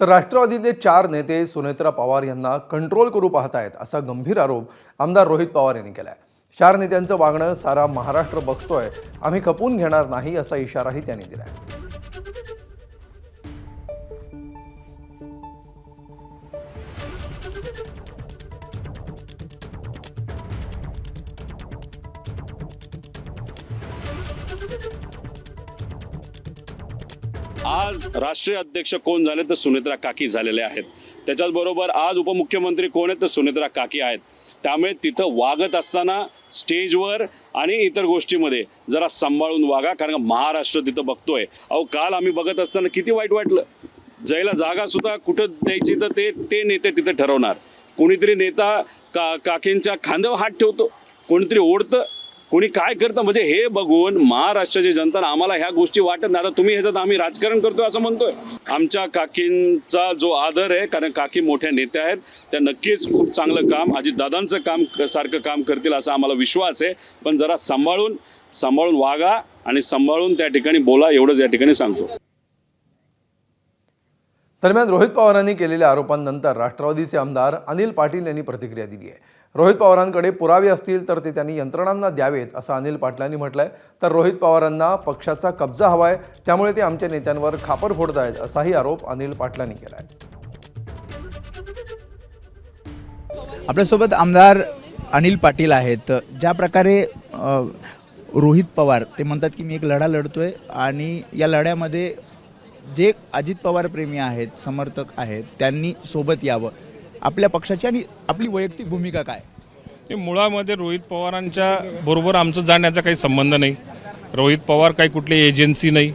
तर राष्ट्रवादीचे 4 नेते सुनेत्रा पवार यांना कंट्रोल करू पाहतायत असा गंभीर आरोप आमदार रोहित पवार यांनी केलाय। 4 नेत्यांचं वागणं सारा महाराष्ट्र बघतोय, आम्ही खपून घेणार नाही असा इशाराही त्यांनी दिलाय। आज राष्ट्रीय अध्यक्ष कोण झाले तर सुनेत्रा काकी झालेले आहेत। त्याच्याचबरोबर आज उपमुख्यमंत्री कोण आहेत तर सुनेत्रा काकी आहेत। त्यामुळे तिथं वागत असताना स्टेजवर आणि इतर गोष्टीमध्ये जरा सांभाळून वागा, कारण महाराष्ट्र तिथं बघतोय। अहो काल आम्ही बघत असताना किती वाईट वाटलं। जायला जागा सुद्धा कुठं द्यायची तर ते नेते तिथे ठरवणार। कोणीतरी नेता काकींच्या खांद्यावर हात ठेवतो, कोणीतरी ओढतं, कोणी काय करतं। म्हणजे हे बघून महाराष्ट्राची जनता आम्हाला ह्या गोष्टी वाटत नाही। आता तुम्ही ह्याच्यात आम्ही राजकारण करतोय असं म्हणतोय। आमच्या काकींचा जो आदर आहे, कारण काकी मोठ्या नेत्या आहेत, त्या नक्कीच खूप चांगलं काम अजितदादांचं काम सारखं काम करतील असा आम्हाला विश्वास आहे। पण जरा सांभाळून वागा आणि सांभाळून त्या ठिकाणी बोला, एवढंच या ठिकाणी सांगतो। दरम्यान रोहित पवारांनी केलेल्या आरोपांनंतर राष्ट्रवादीचे आमदार अनिल पाटील यांनी प्रतिक्रिया दिली आहे। रोहित पवारांकडे पुरावे असतील तर ते त्यांनी यंत्रणांना द्यावेत असं अनिल पाटलांनी म्हटलंय। तर रोहित पवारांना पक्षाचा कब्जा हवाय, त्यामुळे ते आमच्या नेत्यांवर खापर फोडतायत असाही आरोप अनिल पाटलांनी केलाय। आपल्यासोबत आमदार अनिल पाटील आहेत। ज्या प्रकारे रोहित पवार ते म्हणतात की मी एक लढा लढतोय आणि या लढ्यामध्ये जे अजित पवार प्रेमी आहेत, समर्थक आहेत, त्यांनी सोबत यावं, आपल्या पक्षाची आणि आपली वैयक्तिक भूमिका काय? ते मुळामध्ये रोहित पवारांच्या बरोबर आमचं जाण्याचा काही संबंध नाही। रोहित पवार काही कुठली एजन्सी नाही।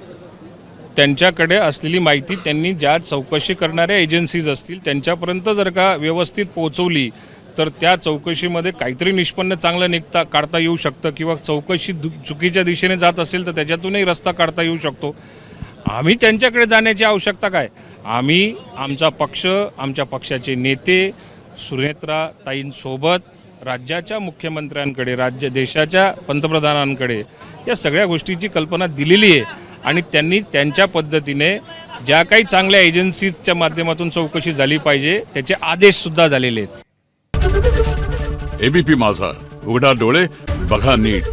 त्यांच्याकडे असलेली माहिती त्यांनी ज्या चौकशी करणाऱ्या एजन्सीज असतील त्यांच्यापर्यंत जर का व्यवस्थित पोहोचवली तर त्या चौकशीमध्ये काहीतरी निष्पन्न चांगलं काढता येऊ शकतं, किंवा चौकशी चुकीच्या दिशेने जात असेल तर त्याच्यातूनही रस्ता काढता येऊ शकतो। आम्ही त्यांच्याकडे जाण्याची आवश्यकता काय? आम्ही आमचा पक्ष, आमच्या पक्षाचे नेते सुनेत्रा ताईंसोबत राज्याच्या मुख्यमंत्र्यांकडे, देशाच्या पंतप्रधानांकडे या सगळ्या गोष्टीची कल्पना दिलेली आहे आणि त्यांनी त्यांच्या पद्धतीने ज्या काही चांगल्या एजन्सीजच्या माध्यमातून चौकशी झाली पाहिजे त्याचे आदेशसुद्धा झालेले आहेत। एबीपी माझा, उघडा डोळे बघा नीट।